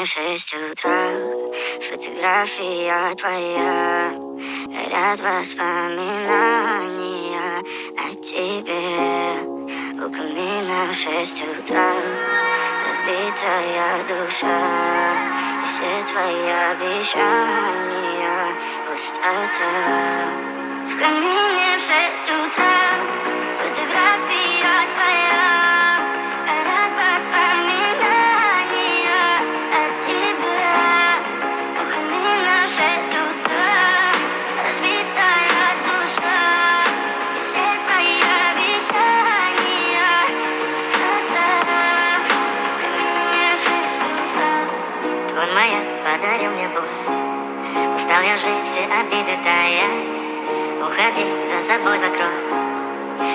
камине в 6 утра. Фотография твоя. Горят воспоминания о тебе. У камина в 6 утра. Разбитая душа. И все твои обещания пустота. В камине в 6 утра. Фотография твоя. Горят воспоминания о тебе. У камина в 6 утра. Разбитая душа. И все твои обещания пустота. В камине в 6 утра. Твой маяк подарил мне боль. Устал я жить, все обиды тая. Уходи, за собой закрой.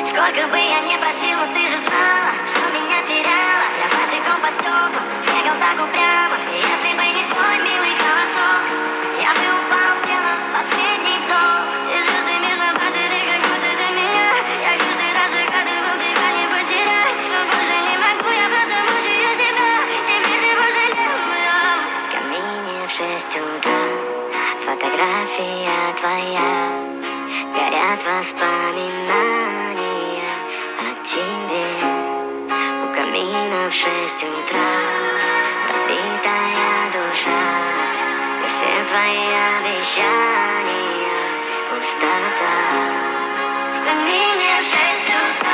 Сколько бы я ни просил, но ты же знала, что меня теряла. Я босиком по стеклам бегал так упрямо. И если бы не твой милый голосок, я бы упал, сделал последний вздох. И звезды мирно падали, как будто до меня. Я каждый раз загадывал тебя не потерять. Но больше не могу, я просто мучаю себя. Теперь ты пожалел меня. В камине в 6 утра. Фотография твоя. Горят воспоминания о тебе. У камина в 6 утра. Разбитая душа. И все твои обещания пустота. В камине в 6 утра.